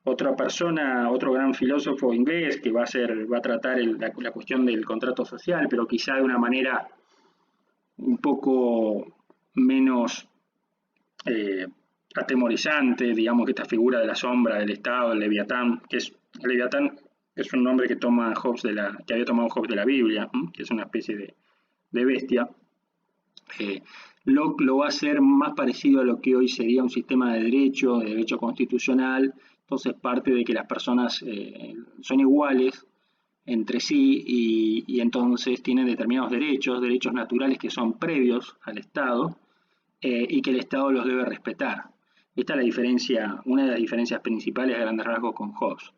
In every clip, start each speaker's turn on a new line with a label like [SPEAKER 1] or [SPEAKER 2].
[SPEAKER 1] Otra persona, otro gran filósofo inglés que va a tratar la cuestión del contrato social, pero quizá de una manera un poco menos eh, atemorizante, digamos que esta figura de la sombra del Estado, el Leviatán, el Leviatán es un nombre que toma Hobbes que había tomado Hobbes de la Biblia, que es una especie de bestia. eh, Locke lo va a hacer más parecido a lo que hoy sería un sistema de derecho constitucional. Entonces parte de que las personas son iguales entre sí y entonces tienen determinados derechos naturales que son previos al Estado, y que el Estado los debe respetar. Esta es la diferencia, una de las diferencias principales a grandes rasgos con Hobbes.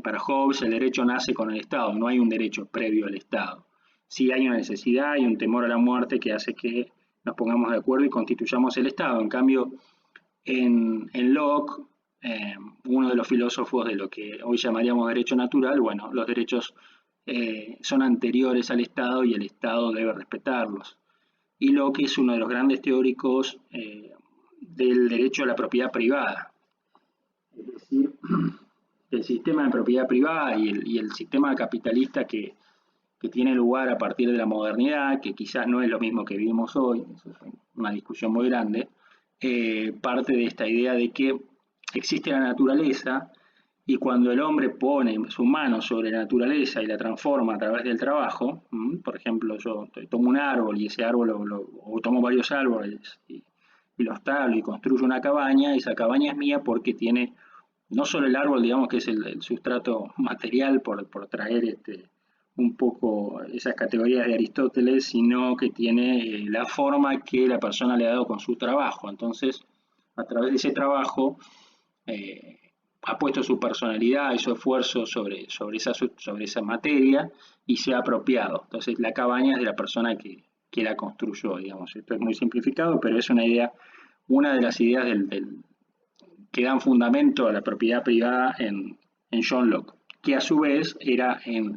[SPEAKER 1] Para Hobbes el derecho nace con el Estado, no hay un derecho previo al Estado. Sí hay una necesidad y un temor a la muerte que hace que nos pongamos de acuerdo y constituyamos el Estado. En cambio, en Locke, uno de los filósofos de lo que hoy llamaríamos derecho natural, bueno, los derechos son anteriores al Estado y el Estado debe respetarlos. Y Locke es uno de los grandes teóricos del derecho a la propiedad privada. Es decir, el sistema de propiedad privada y el sistema capitalista que tiene lugar a partir de la modernidad, que quizás no es lo mismo que vivimos hoy, eso es una discusión muy grande, parte de esta idea de que existe la naturaleza y cuando el hombre pone su mano sobre la naturaleza y la transforma a través del trabajo, por ejemplo, yo tomo un árbol y ese árbol, o tomo varios árboles y los talo y construyo una cabaña, esa cabaña es mía porque tiene no solo el árbol, digamos que es el sustrato material por traer un poco esas categorías de Aristóteles, sino que tiene la forma que la persona le ha dado con su trabajo. Entonces, a través de ese trabajo, eh, ha puesto su personalidad y su esfuerzo sobre esa materia y se ha apropiado. Entonces, la cabaña es de la persona que la construyó, digamos. Esto es muy simplificado, pero es una de las ideas que dan fundamento a la propiedad privada en John Locke, que a su vez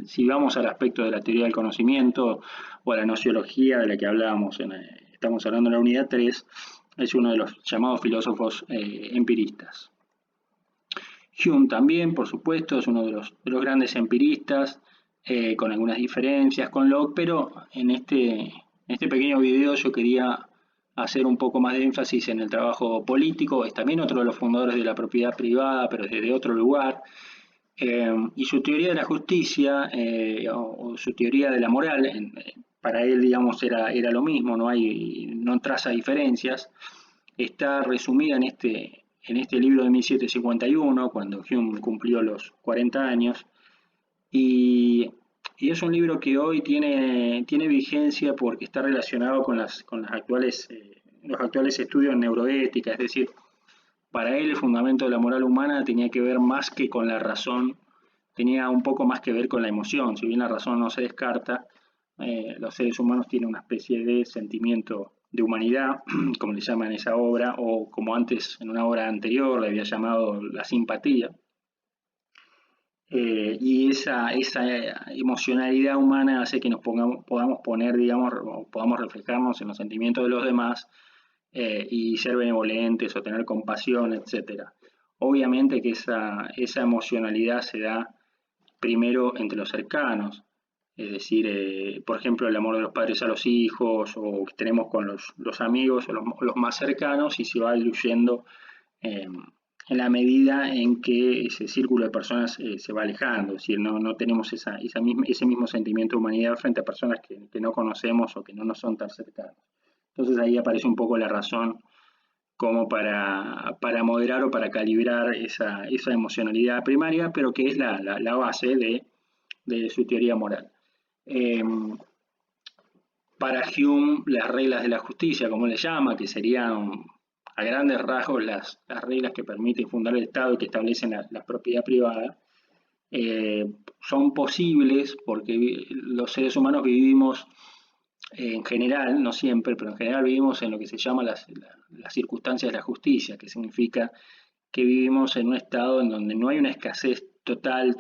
[SPEAKER 1] si vamos al aspecto de la teoría del conocimiento o a la nociología de la que hablábamos, estamos hablando en la unidad 3, es uno de los llamados filósofos empiristas. Hume también, por supuesto, es uno de los grandes empiristas, con algunas diferencias con Locke, pero en este pequeño video yo quería hacer un poco más de énfasis en el trabajo político. Es también otro de los fundadores de la propiedad privada, pero desde otro lugar. Y su teoría de la justicia, o su teoría de la moral, para él, digamos, era lo mismo, no traza diferencias. Está resumida en este libro de 1751, cuando Hume cumplió los 40 años, y es un libro que hoy tiene vigencia porque está relacionado con los actuales estudios en neuroética. Es decir, para él el fundamento de la moral humana tenía que ver más que con la razón, tenía un poco más que ver con la emoción. Si bien la razón no se descarta, los seres humanos tienen una especie de sentimiento de humanidad, como le llaman en esa obra, o como antes en una obra anterior le había llamado la simpatía. Y esa emocionalidad humana hace que podamos poner, digamos, o podamos reflejarnos en los sentimientos de los demás, y ser benevolentes o tener compasión, etcétera. Obviamente que esa emocionalidad se da primero entre los cercanos, es decir, por ejemplo, el amor de los padres a los hijos, o que tenemos con los amigos o los más cercanos, y se va diluyendo eh, en la medida en que ese círculo de personas se va alejando. Es decir, no tenemos ese mismo sentimiento de humanidad frente a personas que no conocemos o que no nos son tan cercanas. Entonces ahí aparece un poco la razón como para moderar o para calibrar esa emocionalidad primaria, pero que es la base de su teoría moral. Eh, para Hume, las reglas de la justicia, como le llama, que serían a grandes rasgos las reglas que permiten fundar el Estado y que establecen la propiedad privada, son posibles porque los seres humanos vivimos, en general, no siempre, pero en general vivimos en lo que se llama las circunstancias de la justicia, que significa que vivimos en un estado en donde no hay una escasez total,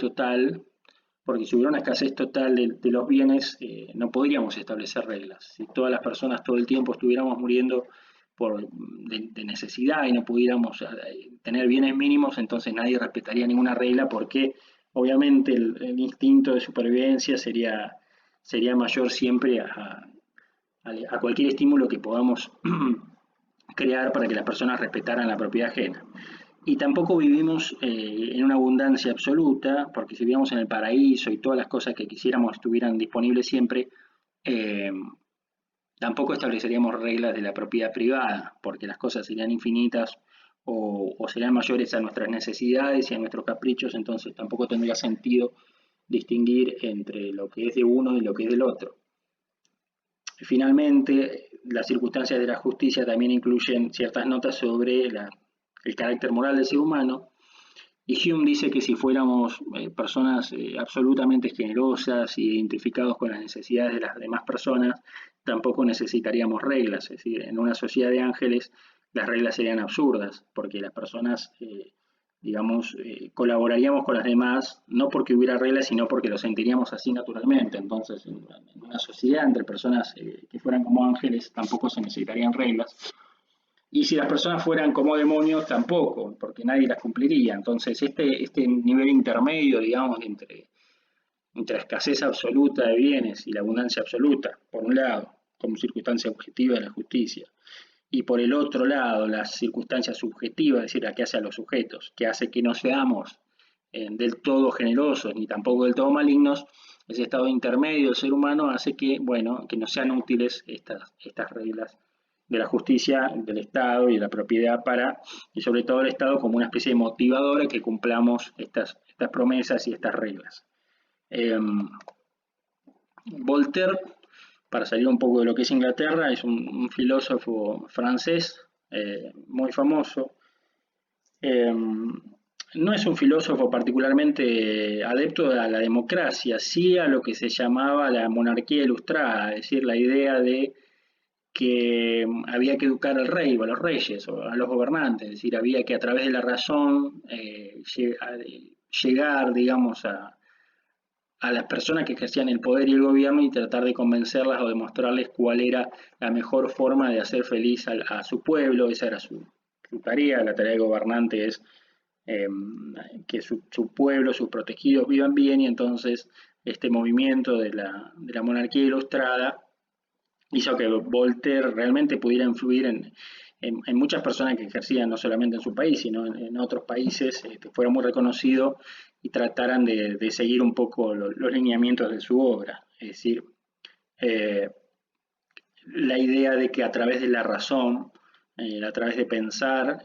[SPEAKER 1] porque si hubiera una escasez total de los bienes, no podríamos establecer reglas. Si todas las personas todo el tiempo estuviéramos muriendo de necesidad y no pudiéramos tener bienes mínimos, entonces nadie respetaría ninguna regla porque obviamente el instinto de supervivencia sería mayor siempre a cualquier estímulo que podamos crear para que las personas respetaran la propiedad ajena. Y tampoco vivimos en una abundancia absoluta, porque si vivíamos en el paraíso y todas las cosas que quisiéramos estuvieran disponibles siempre, eh, tampoco estableceríamos reglas de la propiedad privada, porque las cosas serían infinitas o serían mayores a nuestras necesidades y a nuestros caprichos, entonces tampoco tendría sentido distinguir entre lo que es de uno y lo que es del otro. Finalmente, las circunstancias de la justicia también incluyen ciertas notas sobre el carácter moral del ser humano, y Hume dice que si fuéramos personas absolutamente generosas y identificados con las necesidades de las demás personas, tampoco necesitaríamos reglas. Es decir, en una sociedad de ángeles las reglas serían absurdas, porque las personas, digamos, colaboraríamos con las demás, no porque hubiera reglas, sino porque lo sentiríamos así naturalmente. Entonces, en una sociedad entre personas que fueran como ángeles, tampoco se necesitarían reglas. Y si las personas fueran como demonios, tampoco, porque nadie las cumpliría. Entonces, este nivel intermedio, digamos, entre la escasez absoluta de bienes y la abundancia absoluta, por un lado, como circunstancia objetiva de la justicia, y por el otro lado, las circunstancias subjetivas, es decir, la que hace a los sujetos, que hace que no seamos del todo generosos ni tampoco del todo malignos, ese estado intermedio del ser humano hace que, bueno, que no sean útiles estas reglas de la justicia, del Estado y de la propiedad y sobre todo el Estado como una especie de motivadora que cumplamos estas promesas y estas reglas. Voltaire, para salir un poco de lo que es Inglaterra, es un filósofo francés muy famoso. No es un filósofo particularmente adepto a la democracia, sí a lo que se llamaba la monarquía ilustrada, es decir, la idea de que había que educar al rey o a los reyes o a los gobernantes, es decir, había que a través de la razón llegar, digamos, a las personas que ejercían el poder y el gobierno y tratar de convencerlas o demostrarles cuál era la mejor forma de hacer feliz a su pueblo. Esa era su tarea. La tarea del gobernante es que su pueblo, sus protegidos vivan bien, y entonces este movimiento de la monarquía ilustrada hizo que Voltaire realmente pudiera influir en muchas personas que ejercían no solamente en su país, sino en otros países, fuera muy reconocido y trataran de seguir un poco los lineamientos de su obra. Es decir, la idea de que a través de la razón, a través de pensar,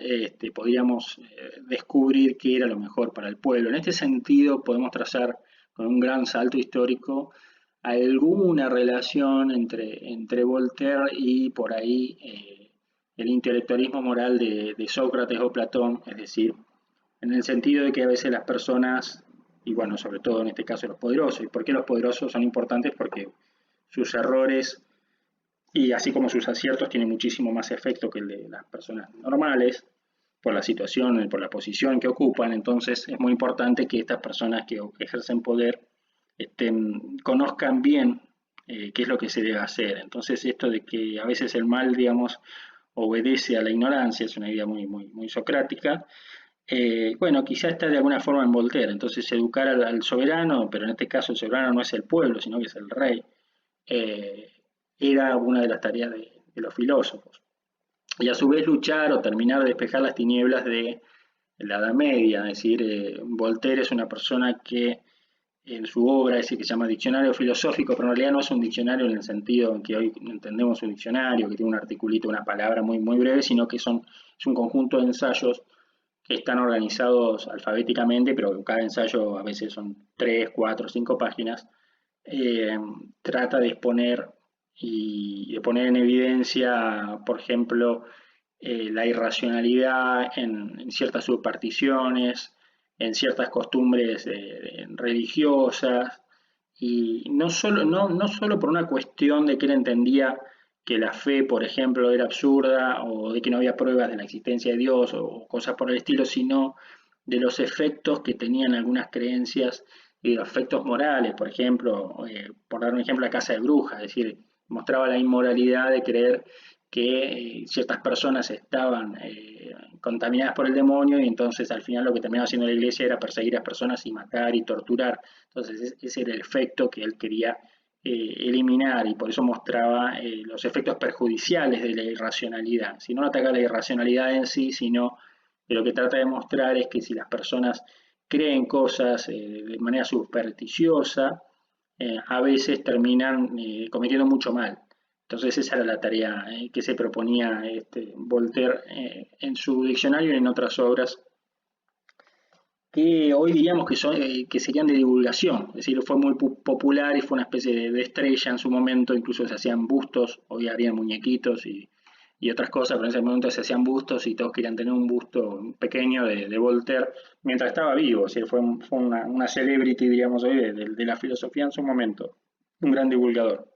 [SPEAKER 1] podíamos descubrir qué era lo mejor para el pueblo. En este sentido, podemos trazar con un gran salto histórico alguna relación entre Voltaire y por ahí el intelectualismo moral de Sócrates o Platón, es decir, en el sentido de que a veces las personas, y bueno, sobre todo en este caso los poderosos, ¿y por qué los poderosos son importantes? Porque sus errores y así como sus aciertos tienen muchísimo más efecto que el de las personas normales, por la situación, por la posición que ocupan. Entonces es muy importante que estas personas que ejercen poder conozcan bien qué es lo que se debe hacer. Entonces esto de que a veces el mal, digamos, obedece a la ignorancia, es una idea muy socrática. Bueno, quizá está de alguna forma en Voltaire. Entonces educar al soberano, pero en este caso el soberano no es el pueblo, sino que es el rey, era una de las tareas de los filósofos. Y a su vez luchar o terminar de despejar las tinieblas de la Edad Media. Es decir, Voltaire es una persona que en su obra, es decir, que se llama Diccionario Filosófico, pero en realidad no es un diccionario en el sentido en que hoy entendemos un diccionario, que tiene un articulito, una palabra muy breve, sino que es un conjunto de ensayos que están organizados alfabéticamente, pero cada ensayo a veces son 3, 4, 5 páginas. Trata de exponer y de poner en evidencia, por ejemplo, la irracionalidad en ciertas subparticiones, en ciertas costumbres religiosas, y no solo por una cuestión de que él entendía que la fe, por ejemplo, era absurda o de que no había pruebas de la existencia de Dios o cosas por el estilo, sino de los efectos que tenían algunas creencias y los efectos morales. Por ejemplo, por dar un ejemplo, la casa de brujas, es decir, mostraba la inmoralidad de creer que ciertas personas estaban contaminadas por el demonio y entonces al final lo que terminaba haciendo la iglesia era perseguir a las personas y matar y torturar. Entonces ese era el efecto que él quería eliminar y por eso mostraba los efectos perjudiciales de la irracionalidad. Si no ataca la irracionalidad en sí, sino que lo que trata de mostrar es que si las personas creen cosas de manera supersticiosa, a veces terminan cometiendo mucho mal. Entonces esa era la tarea que se proponía Voltaire en su diccionario y en otras obras que hoy diríamos que, que serían de divulgación, es decir, fue muy popular y fue una especie de estrella en su momento, incluso se hacían bustos, hoy harían muñequitos y otras cosas, pero en ese momento se hacían bustos y todos querían tener un busto pequeño de Voltaire mientras estaba vivo, es decir, fue una celebrity, diríamos hoy, de la filosofía en su momento, un gran divulgador.